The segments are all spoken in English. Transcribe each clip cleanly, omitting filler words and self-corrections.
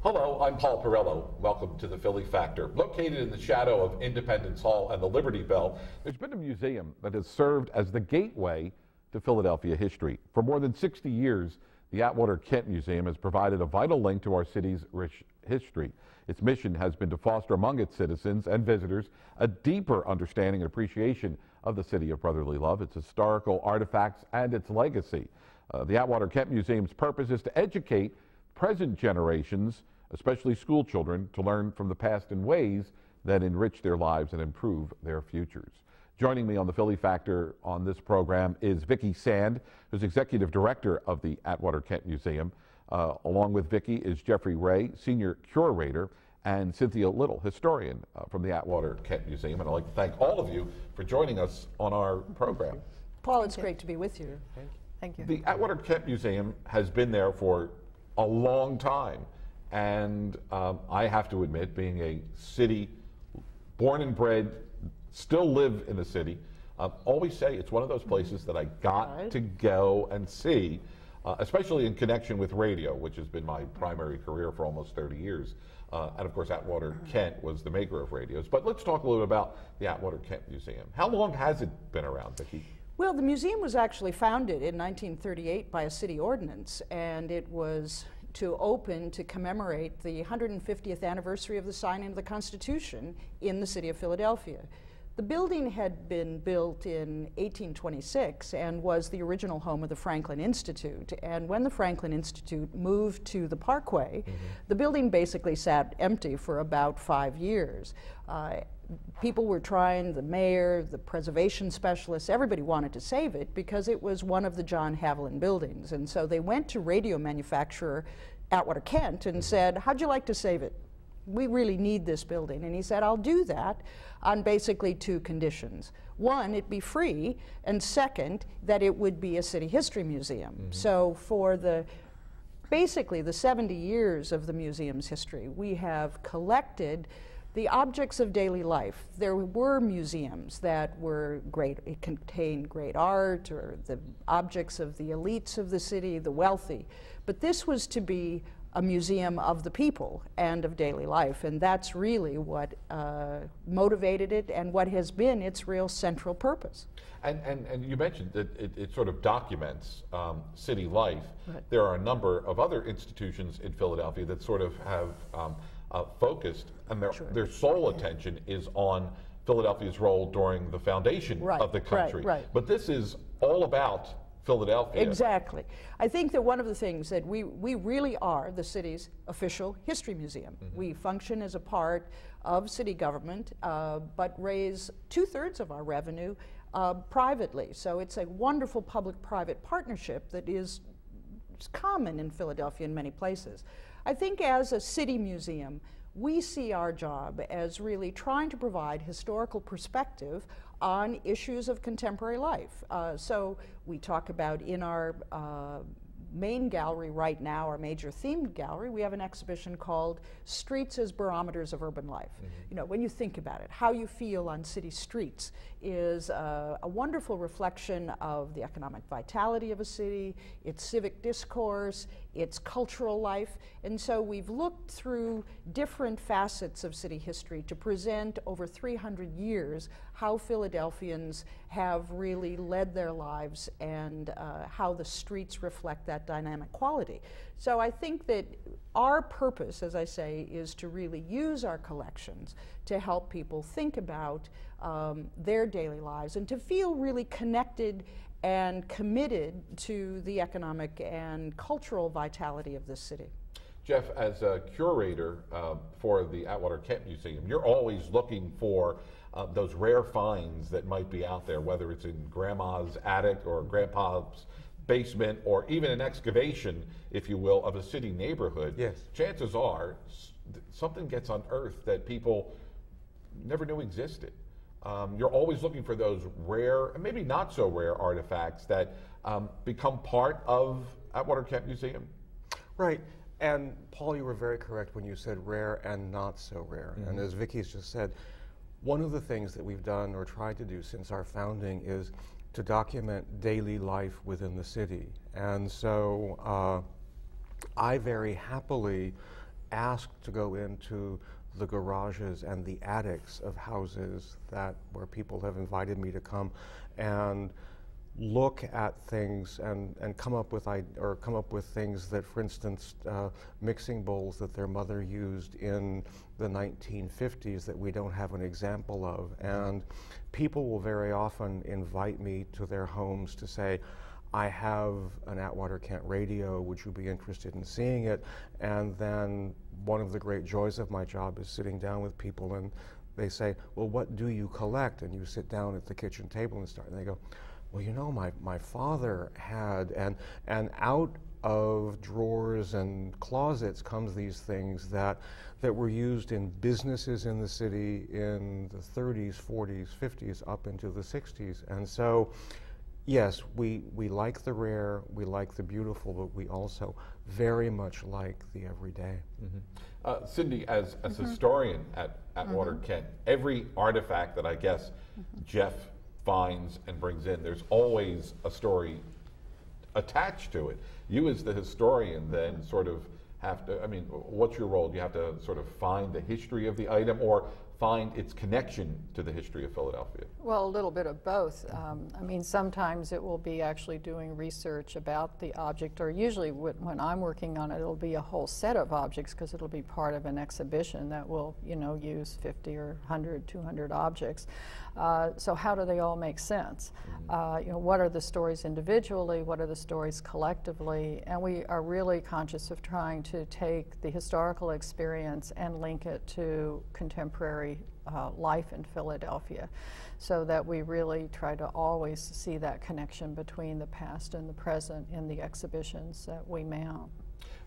Hello, I'm Paul Perello. Welcome to the Philly Factor. Located in the shadow of Independence Hall and the Liberty Bell, there's been a museum that has served as the gateway to Philadelphia history. For more than 60 years, the Atwater Kent Museum has provided a vital link to our city's rich history. Its mission has been to foster among its citizens and visitors a deeper understanding and appreciation of the city of brotherly love, its historical artifacts, and its legacy. The Atwater Kent Museum's purpose is to educate present generations, especially school children, to learn from the past in ways that enrich their lives and improve their futures. Joining me on the Philly Factor on this program is Vicki Sand, who's Executive Director of the Atwater Kent Museum. Along with Vicki is Jeffrey Ray, Senior Curator, and Cynthia Little, historian from the Atwater Kent Museum. And I'd like to thank all of you for joining us on our program. Paul, it's great to be with you. Thank you. The Atwater Kent Museum has been there for a long time. And I have to admit, being a city, born and bred, still live in the city, always say it's one of those places that I got to go and see, especially in connection with radio, which has been my primary career for almost 30 years. And of course, Atwater Kent was the maker of radios. But let's talk a little bit about the Atwater Kent Museum. How long has it been around, Vicki? Well, the museum was actually founded in 1938 by a city ordinance, and it was to open to commemorate the 150th anniversary of the signing of the Constitution in the city of Philadelphia. The building had been built in 1826 and was the original home of the Franklin Institute. And when the Franklin Institute moved to the Parkway, the building basically sat empty for about 5 years. People were trying, the mayor, the preservation specialists, everybody wanted to save it because it was one of the John Haviland buildings. And so they went to radio manufacturer Atwater Kent and said, how'd you like to save it? We really need this building. And he said, I'll do that on basically 2 conditions. One, it'd be free, and second, that it would be a city history museum. So for basically the 70 years of the museum's history, we have collected the objects of daily life. There were museums that were great, it contained great art, or the objects of the elites of the city, the wealthy. But this was to be a museum of the people and of daily life, and that's really what motivated it and what has been its real central purpose. And you mentioned that it sort of documents city life. Right. There are a number of other institutions in Philadelphia that sort of have focused, and their sole attention is on Philadelphia's role during the foundation of the country. Right. But this is all about Philadelphia. Exactly. I think that one of the things that we really are the city's official history museum. We function as a part of city government, but raise 2/3 of our revenue privately. So it's a wonderful public-private partnership that is common in Philadelphia in many places. I think as a city museum, we see our job as really trying to provide historical perspective on issues of contemporary life. So we talk about in our main gallery right now, our major themed gallery, we have an exhibition called Streets as Barometers of Urban Life. You know, when you think about it, how you feel on city streets is a wonderful reflection of the economic vitality of a city, its civic discourse, its cultural life. And so we've looked through different facets of city history to present over 300 years how Philadelphians have really led their lives and how the streets reflect that dynamic quality. So I think that our purpose, as I say, is to really use our collections to help people think about their daily lives and to feel really connected and committed to the economic and cultural vitality of this city. Jeff, as a curator for the Atwater Kent Museum, you're always looking for those rare finds that might be out there, whether it's in grandma's attic or grandpa's basement or even an excavation, if you will, of a city neighborhood. Yes. Chances are something gets unearthed that people never knew existed. You're always looking for those rare, and maybe not so rare artifacts that become part of Atwater Kent Museum. Right. And Paul, you were very correct when you said rare and not so rare. And as Vicki's just said, one of the things that we've done or tried to do since our founding is to document daily life within the city. And so I very happily asked to go into the garages and the attics of houses where people have invited me to come and look at things and come up with things that, for instance, mixing bowls that their mother used in the 1950s that we don't have an example of. And people will very often invite me to their homes to say, I have an Atwater Kent radio, would you be interested in seeing it? And then one of the great joys of my job is sitting down with people and they say, well, what do you collect? And you sit down at the kitchen table and they go, well, you know, my father had, and out of drawers and closets comes these things that were used in businesses in the city in the 30s, 40s, 50s, up into the 60s. And so, yes, we like the rare, we like the beautiful, but we also very much like the everyday. Mm-hmm. Cindy, as historian at Atwater Kent, every artifact that I guess Jeff finds and brings in, there's always a story attached to it. You as the historian then sort of have to, I mean, what's your role? Do you have to sort of find the history of the item or find its connection to the history of Philadelphia? Well, a little bit of both. I mean, sometimes it will be actually doing research about the object, or usually when I'm working on it, it'll be a whole set of objects because it'll be part of an exhibition that will, you know, use 50 or 100, 200 objects. So how do they all make sense? You know, what are the stories individually? What are the stories collectively? And we are really conscious of trying to take the historical experience and link it to contemporary life in Philadelphia, so that we really try to always see that connection between the past and the present in the exhibitions that we mount.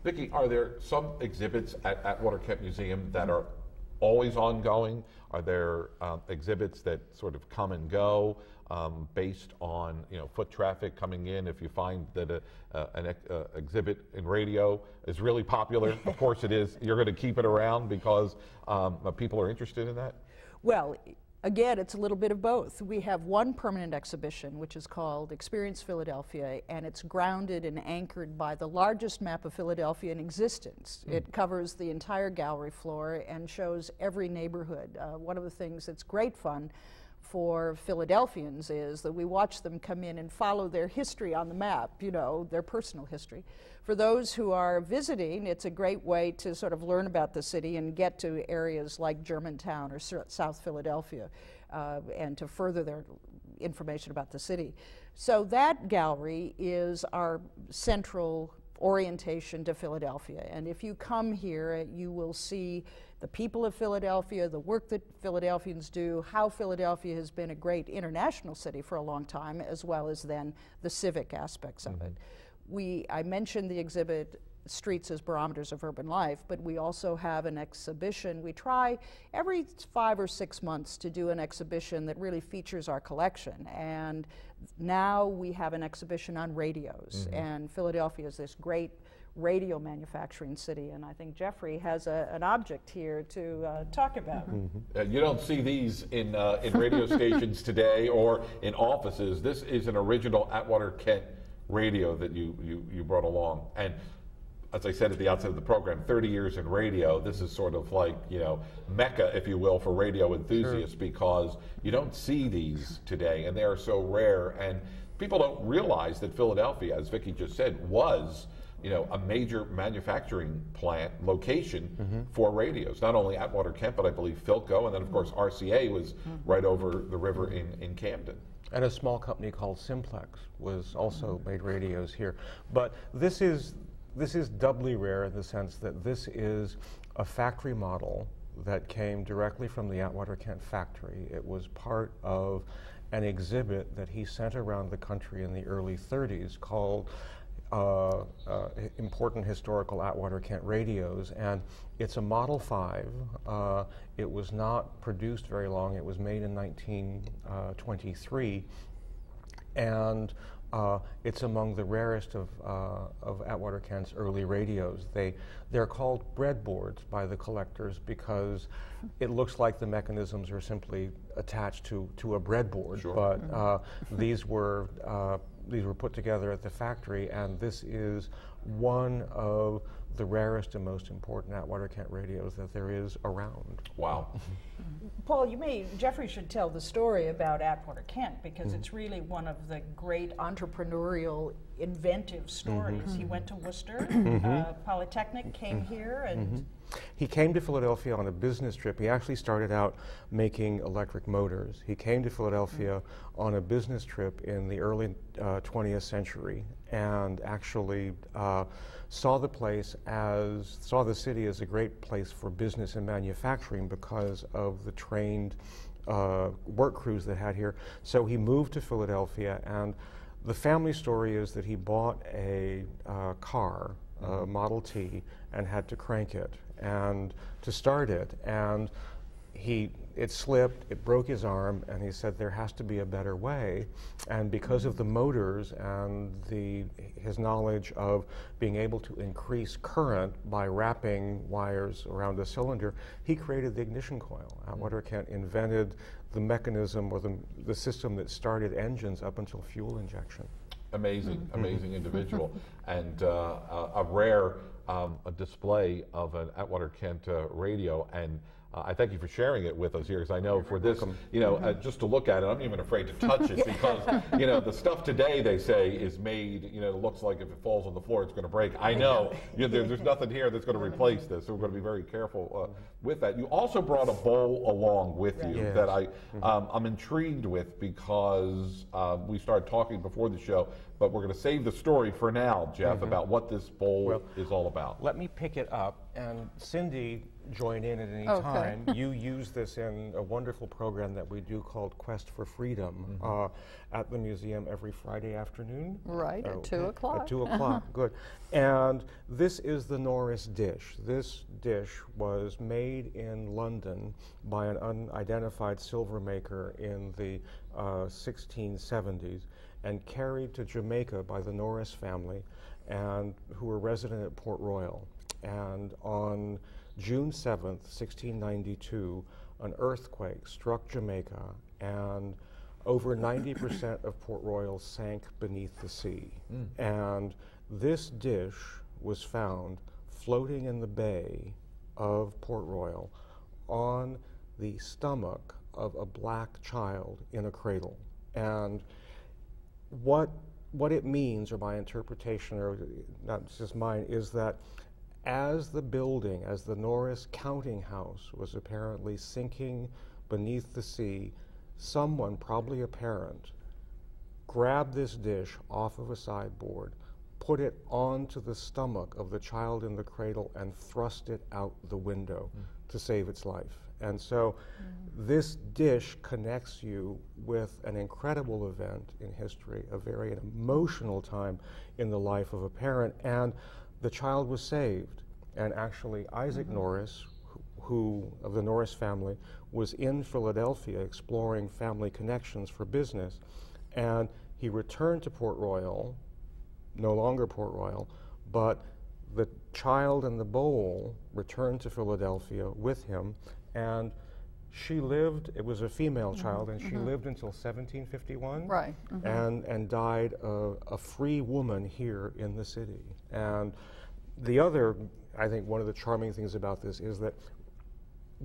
Vicki, are there some exhibits at Atwater Kent Museum that are always ongoing? Are there exhibits that sort of come and go based on, you know, foot traffic coming in? If you find that an exhibit in radio is really popular, of course it is, you're going to keep it around because people are interested in that? Well, again, it's a little bit of both. We have one permanent exhibition, which is called Experience Philadelphia, and it's grounded and anchored by the largest map of Philadelphia in existence. It covers the entire gallery floor and shows every neighborhood. One of the things that's great fun for Philadelphians is that we watch them come in and follow their history on the map, you know, their personal history. For those who are visiting, it's a great way to sort of learn about the city and get to areas like Germantown or South Philadelphia and to further their information about the city. So that gallery is our central orientation to Philadelphia. And if you come here, you will see the people of Philadelphia, the work that Philadelphians do, how Philadelphia has been a great international city for a long time, as well as then the civic aspects of it. I mentioned the exhibit Streets as Barometers of Urban Life, but we also have an exhibition. We try every 5 or 6 months to do an exhibition that really features our collection. And now we have an exhibition on radios. And Philadelphia is this great radio manufacturing city, and I think Jeffrey has an object here to talk about. You don't see these in radio stations today or in offices. This is an original Atwater Kent radio that you brought along. And as I said at the outset of the program, 30 years in radio, this is sort of like, you know, Mecca, if you will, for radio enthusiasts, because you don't see these today, and they are so rare. And people don't realize that Philadelphia, as Vicki just said, was, you know, a major manufacturing plant location for radios. Not only Atwater Kent, but I believe Philco, and then of course RCA was right over the river in Camden. And a small company called Simplex was also made radios here. But this is doubly rare in the sense that this is a factory model that came directly from the Atwater Kent factory. It was part of an exhibit that he sent around the country in the early 30s called Important Historical Atwater Kent Radios, and it's a Model 5. It was not produced very long. It was made in 1923, and it's among the rarest of Atwater Kent's early radios. They're called breadboards by the collectors because it looks like the mechanisms are simply attached to a breadboard, but these were put together at the factory, and this is one of the rarest and most important Atwater Kent radios that there is around. Wow. Paul, Jeffrey should tell the story about Atwater Kent, because it's really one of the great entrepreneurial, inventive stories. He went to Worcester Polytechnic, came here, and he came to Philadelphia on a business trip. He actually started out making electric motors. He came to Philadelphia on a business trip in the early 20th century, and actually saw the city as a great place for business and manufacturing because of the trained work crews that had here. So he moved to Philadelphia, and the family story is that he bought a car, a Model T, and had to crank it and to start it, and it slipped, it broke his arm, and he said there has to be a better way. And because of the motors and his knowledge of being able to increase current by wrapping wires around a cylinder, he created the ignition coil. Atwater Kent invented the mechanism or the system that started engines up until fuel injection. Amazing, amazing individual, and a rare display of an Atwater Kent radio. And I thank you for sharing it with us here, because I know for this, just to look at it, I'm even afraid to touch it, because, the stuff today, they say, is made, it looks like if it falls on the floor, it's going to break. I know, there's nothing here that's going to replace this, so we're going to be very careful with that. You also brought a bowl along with you that I'm intrigued with, because we started talking before the show, but we're going to save the story for now, Jeff, about what this bowl is all about. Let me pick it up, and Cindy, join in at any time. You use this in a wonderful program that we do called Quest for Freedom at the museum every Friday afternoon. Right, at 2 o'clock. At 2 o'clock, good. And this is the Norris Dish. This dish was made in London by an unidentified silver maker in the 1670s and carried to Jamaica by the Norris family, and who were resident at Port Royal. And on June 7th, 1692, an earthquake struck Jamaica, and over 90% of Port Royal sank beneath the sea. And this dish was found floating in the bay of Port Royal on the stomach of a black child in a cradle. And what it means, or my interpretation, or not just mine, is that as the Norris counting house was apparently sinking beneath the sea, someone, probably a parent, grabbed this dish off of a sideboard, put it onto the stomach of the child in the cradle, and thrust it out the window to save its life. And so this dish connects you with an incredible event in history, a very emotional time in the life of a parent, and the child was saved. And actually, Isaac Norris, who of the Norris family, was in Philadelphia exploring family connections for business, and he returned to Port Royal, no longer Port Royal, but the child and the bowl returned to Philadelphia with him, and she lived, it was a female child, and she lived until 1751, right, and died a free woman here in the city. And the other, I think one of the charming things about this is that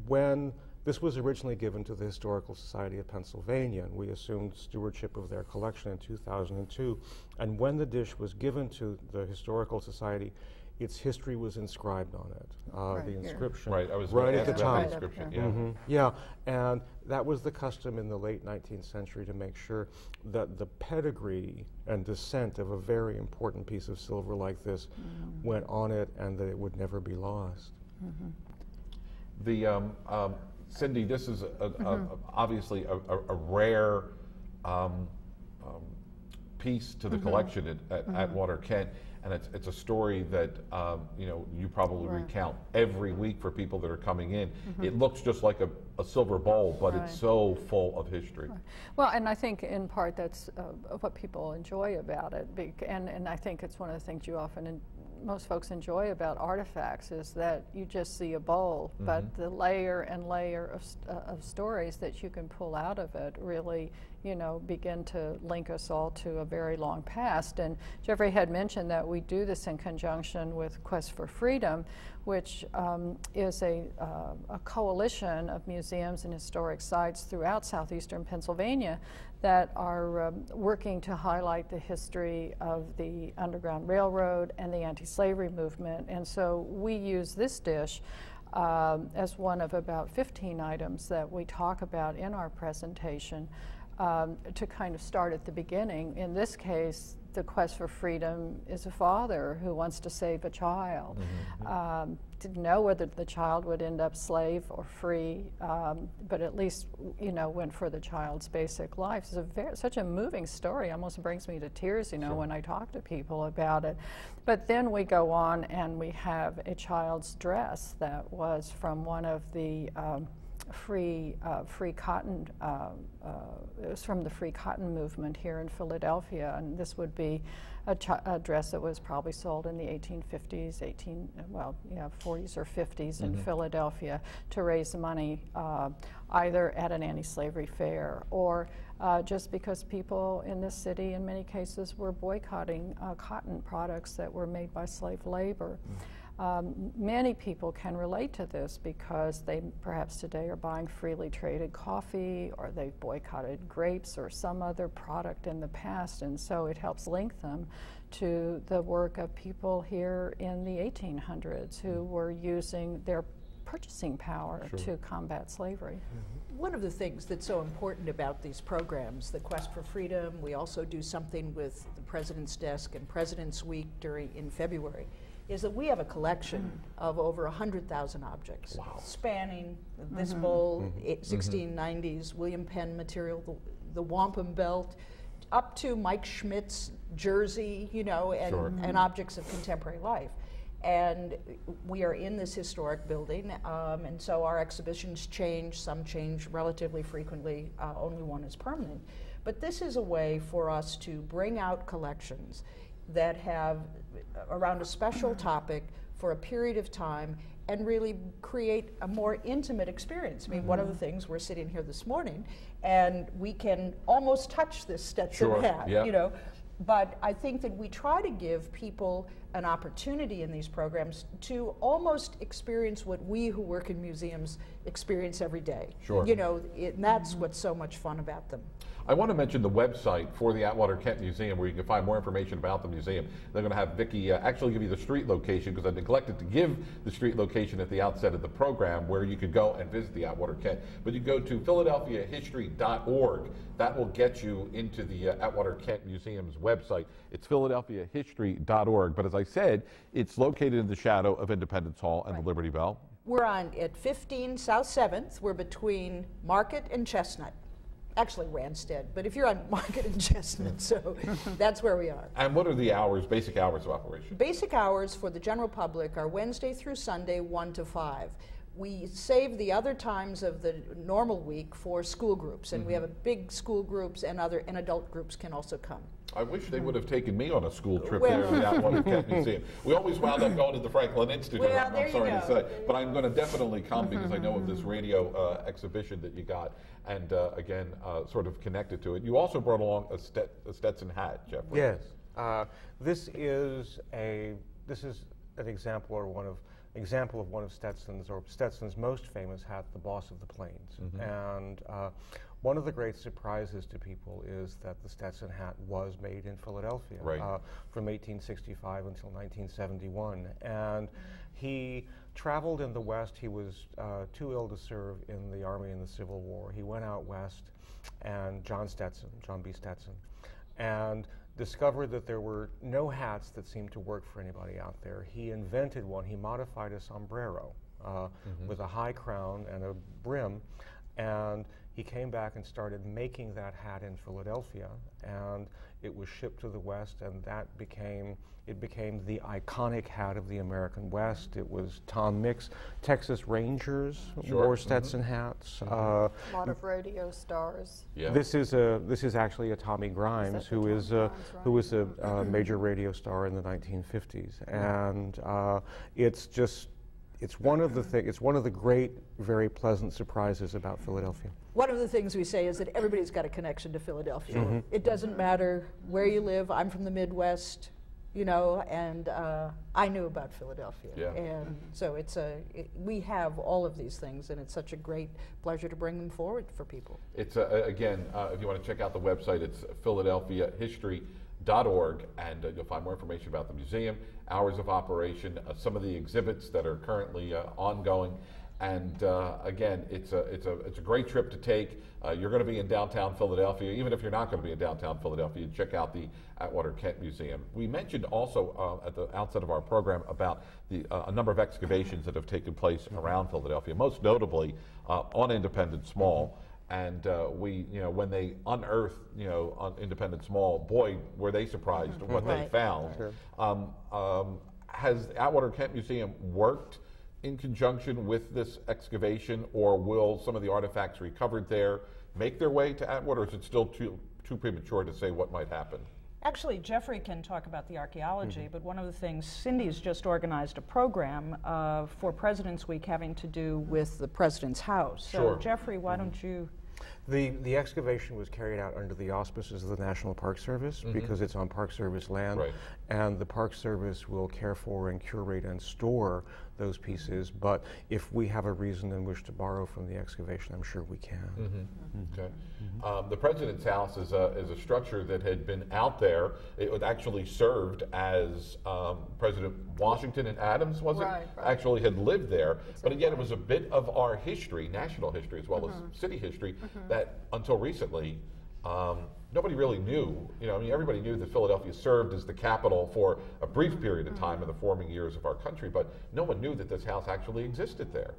when this was originally given to the Historical Society of Pennsylvania, and we assumed stewardship of their collection in 2002, and when the dish was given to the Historical Society, its history was inscribed on it. The inscription right, I was right at the top. top. Inscription, yeah, and that was the custom in the late 19th century to make sure that the pedigree and descent of a very important piece of silver like this went on it, and that it would never be lost. The Cindy, this is obviously a rare piece to the collection at Atwater Kent, and it's a story that you probably recount every week for people that are coming in. It looks just like a silver bowl, but it's so full of history. Well, and I think in part that's what people enjoy about it, and I think it's one of the things you often most folks enjoy about artifacts is that you just see a bowl, but the layer and layer of stories that you can pull out of it really you know, begin to link us all to a very long past. And Jeffrey had mentioned that we do this in conjunction with Quest for Freedom, which is a coalition of museums and historic sites throughout southeastern Pennsylvania that are working to highlight the history of the Underground Railroad and the anti-slavery movement. And so we use this dish as one of about 15 items that we talk about in our presentation to kind of start at the beginning. In this case, the quest for freedom is a father who wants to save a child. Didn't know whether the child would end up slave or free, but at least, you know, went for the child's basic life. It's such a moving story, almost brings me to tears, you know, when I talk to people about it. But then we go on and we have a child's dress that was from one of the free cotton, it was from the free cotton movement here in Philadelphia, and this would be a dress that was probably sold in the 1850s, 40s or 50s in Philadelphia to raise money either at an anti-slavery fair or just because people in this city in many cases were boycotting cotton products that were made by slave labor. Many people can relate to this because they perhaps today are buying freely traded coffee, or they've boycotted grapes or some other product in the past, and so it helps link them to the work of people here in the 1800s who were using their purchasing power to combat slavery. One of the things that's so important about these programs, the Quest for Freedom, we also do something with the President's Desk and President's Week in February, is that we have a collection of over 100,000 objects spanning this bowl, 1690s William Penn material, the wampum belt, up to Mike Schmidt's jersey, you know, and objects of contemporary life. And we are in this historic building, and so our exhibitions change. Some change relatively frequently, only one is permanent. But this is a way for us to bring out collections that have around a special topic for a period of time and really create a more intimate experience. I mean, one of the things, we're sitting here this morning and we can almost touch this Stetson hat, you know, but I think that we try to give people an opportunity in these programs to almost experience what we who work in museums experience every day. You know, and that's what's so much fun about them. I want to mention the website for the Atwater Kent Museum where you can find more information about the museum. They're going to have Vicki actually give you the street location, because I neglected to give the street location at the outset of the program where you could go and visit the Atwater Kent. But you go to philadelphiahistory.org. That will get you into the Atwater Kent Museum's website. It's philadelphiahistory.org. But as I said, it's located in the shadow of Independence Hall and the Liberty Bell. We're on at 15 South 7th. We're between Market and Chestnut. Actually Ranstead, but if you're on Market and Chestnut, so that's where we are. And what are the hours, basic hours of operation? Basic hours for the general public are Wednesday through Sunday, 1 to 5. We save the other times of the normal week for school groups, and we have a big school groups, and adult groups can also come. I wish they would have taken me on a school trip there to the Atwater Kent Museum. We always wound up going to the Franklin Institute, I'm sorry to say. But I'm going to definitely come because I know of this radio exhibition that you got, and again, sort of connected to it. You also brought along a Stetson hat, Jeffrey. Yes. This is an example of one of Stetson's most famous hat, the Boss of the Plains. And one of the great surprises to people is that the Stetson hat was made in Philadelphia from 1865 until 1971. And he traveled in the West. He was too ill to serve in the Army in the Civil War. He went out West, and John B. Stetson, and discovered that there were no hats that seemed to work for anybody out there. He invented one. He modified a sombrero with a high crown and a brim, and he came back and started making that hat in Philadelphia, and it was shipped to the West, and it became the iconic hat of the American West. It was Tom Mix. Texas Rangers wore Stetson hats. A lot of radio stars. This is actually a Tommy Grimes, who was a major radio star in the 1950s, and it's just it's one of the great, very pleasant surprises about Philadelphia. One of the things we say is that everybody's got a connection to Philadelphia. It doesn't matter where you live. I'm from the Midwest, you know, and I knew about Philadelphia. Yeah. And so we have all of these things, and it's such a great pleasure to bring them forward for people. It's, again, if you want to check out the website, it's philadelphiahistory.org, and you'll find more information about the museum, hours of operation, some of the exhibits that are currently ongoing. And again, it's a great trip to take. You're going to be in downtown Philadelphia. Even if you're not going to be in downtown Philadelphia, check out the Atwater Kent Museum. We mentioned also at the outset of our program about a number of excavations that have taken place around Philadelphia, most notably on Independence Mall. And when they unearthed, on Independence Mall, boy, were they surprised at what they found. Sure. Has the Atwater Kent Museum worked in conjunction with this excavation, or will some of the artifacts recovered there make their way to Atwater, or is it still too premature to say what might happen? Actually, Jeffrey can talk about the archaeology, but one of the things, Cindy's just organized a program for President's Week having to do with the President's house. Sure. So Jeffrey, why don't you... The excavation was carried out under the auspices of the National Park Service because it's on Park Service land, Right. and the Park Service will care for and curate and store those pieces. But if we have a reason and wish to borrow from the excavation, I'm sure we can. Okay. The President's House is a structure that had been out there. It was actually served as President Washington and Adams, was it? Right. Actually had lived there. But again, it was a bit of our history, national history as well as city history, that until recently, nobody really knew. Everybody knew that Philadelphia served as the capital for a brief period of time in the forming years of our country, but no one knew that this house actually existed there.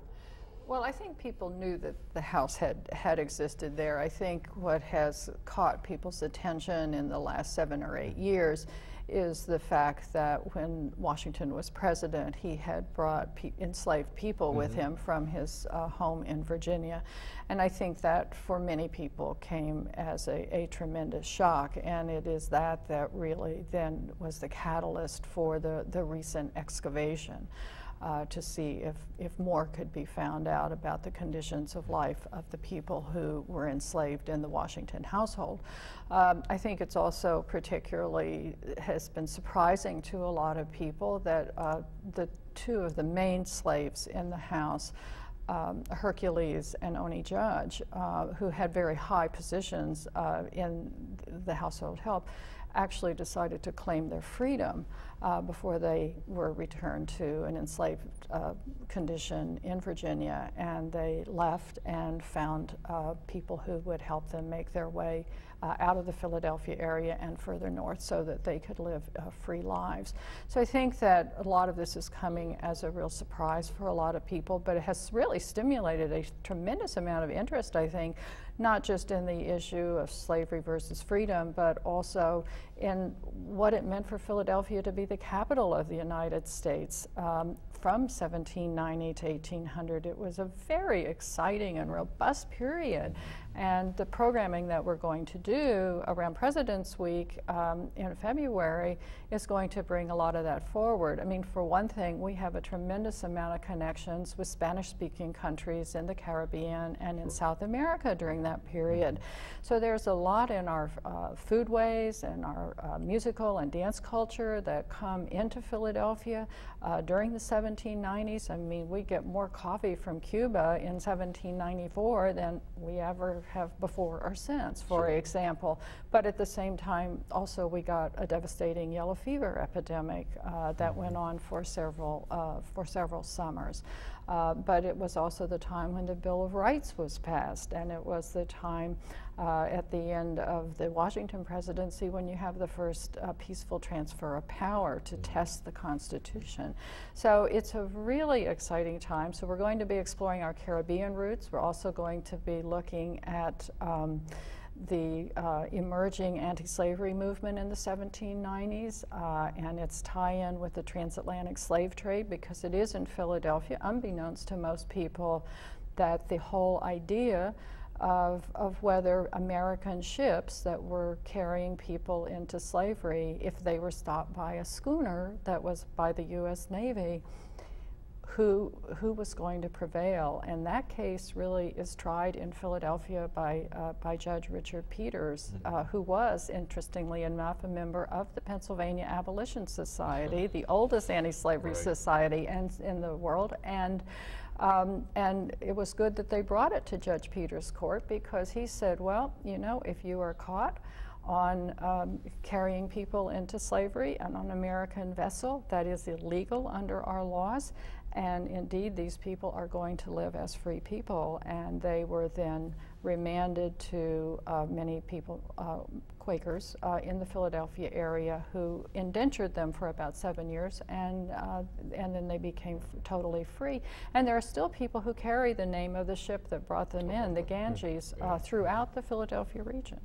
Well, I think people knew that the house had existed there. I think what has caught people's attention in the last 7 or 8 years is the fact that when Washington was president, he had brought enslaved people with him from his home in Virginia. And I think that for many people came as a tremendous shock, and it is that really then was the catalyst for the recent excavation. To see if more could be found out about the conditions of life of the people who were enslaved in the Washington household. I think it's also particularly has been surprising to a lot of people that the two of the main slaves in the house, Hercules and Oni Judge, who had very high positions in the household help, actually decided to claim their freedom before they were returned to an enslaved condition in Virginia, and they left and found people who would help them make their way out of the Philadelphia area and further north so that they could live free lives. So I think that a lot of this is coming as a real surprise for a lot of people, but it has really stimulated a tremendous amount of interest, I think, not just in the issue of slavery versus freedom, but also in what it meant for Philadelphia to be the capital of the United States. From 1790 to 1800, it was a very exciting and robust period. And the programming that we're going to do around President's Week in February is going to bring a lot of that forward. I mean, for one thing, we have a tremendous amount of connections with Spanish-speaking countries in the Caribbean and in South America during that period. So there's a lot in our foodways and our musical and dance culture that come into Philadelphia during the 1790s. I mean, we get more coffee from Cuba in 1794 than we ever have before or since, for example. But at the same time, also we got a devastating yellow fever epidemic that went on for several summers. But it was also the time when the Bill of Rights was passed, and it was the time at the end of the Washington presidency when you have the first peaceful transfer of power to test the Constitution. So it's a really exciting time. So we're going to be exploring our Caribbean roots. We're also going to be looking at the emerging anti-slavery movement in the 1790s and its tie-in with the transatlantic slave trade, because it is in Philadelphia, unbeknownst to most people, that the whole idea of whether American ships that were carrying people into slavery, if they were stopped by a schooner that was by the U.S. Navy, who was going to prevail. And that case really is tried in Philadelphia by Judge Richard Peters, who was, interestingly enough, a member of the Pennsylvania Abolition Society, the oldest anti-slavery society in the world. And it was good that they brought it to Judge Peters' court, because he said, well, you know, if you are caught on carrying people into slavery and on an American vessel, that is illegal under our laws. And indeed, these people are going to live as free people. And they were then remanded to many people, Quakers, in the Philadelphia area, who indentured them for about 7 years, and then they became totally free. And there are still people who carry the name of the ship that brought them in, the Ganges, throughout the Philadelphia region.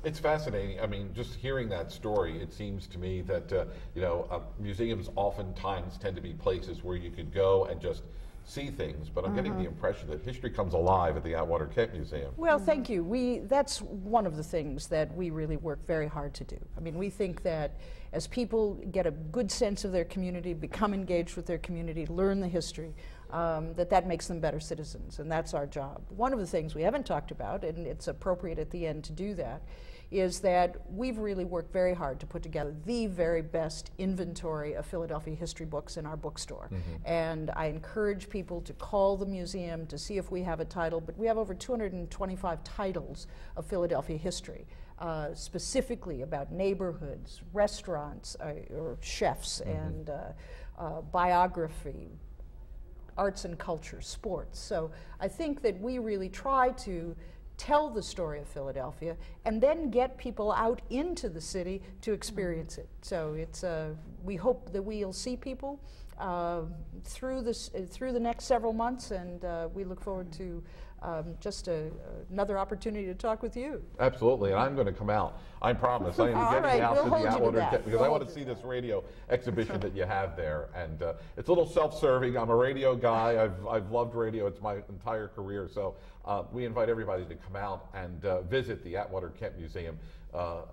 It's fascinating. I mean, just hearing that story, it seems to me that you know, museums oftentimes tend to be places where you could go and just see things, but I'm getting the impression that history comes alive at the Atwater Kent Museum. Well, thank you. That's one of the things that we really work very hard to do. I mean, we think that as people get a good sense of their community, become engaged with their community, learn the history, that makes them better citizens, and that's our job. One of the things we haven't talked about, and it's appropriate at the end to do that, is that we've really worked very hard to put together the very best inventory of Philadelphia history books in our bookstore. And I encourage people to call the museum to see if we have a title, but we have over 225 titles of Philadelphia history, specifically about neighborhoods, restaurants, or chefs, and biography, arts and culture, sports. So I think that we really try to tell the story of Philadelphia and then get people out into the city to experience it. So it's we hope that we'll see people through the next several months, and we look forward to just another opportunity to talk with you. Absolutely, and I'm going to come out. I promise. I am getting out to the Atwater Kent, because I want to see this radio exhibition that you have there. And it's a little self-serving. I'm a radio guy. I've loved radio. It's my entire career. So we invite everybody to come out and visit the Atwater Kent Museum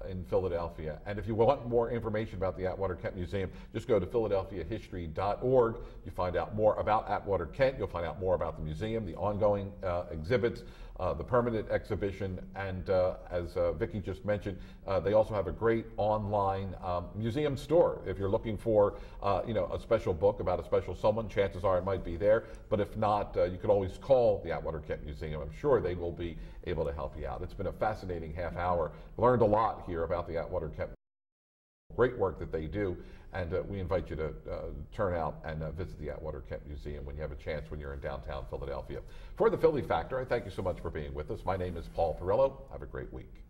in Philadelphia. And if you want more information about the Atwater Kent Museum, just go to philadelphiahistory.org. You find out more about Atwater Kent. You'll find out more about the museum, the ongoing exhibits, the permanent exhibition, and as Vicki just mentioned, they also have a great online museum store. If you're looking for you know, a special book about a special someone, chances are it might be there. But if not, you could always call the Atwater Kent Museum. I'm sure they will be able to help you out. It's been a fascinating half hour. Learned a lot here about the Atwater Kent. Great work that they do, and we invite you to turn out and visit the Atwater Kent Museum when you have a chance, when you're in downtown Philadelphia. For the Philly Factor, I thank you so much for being with us. My name is Paul Perillo. Have a great week.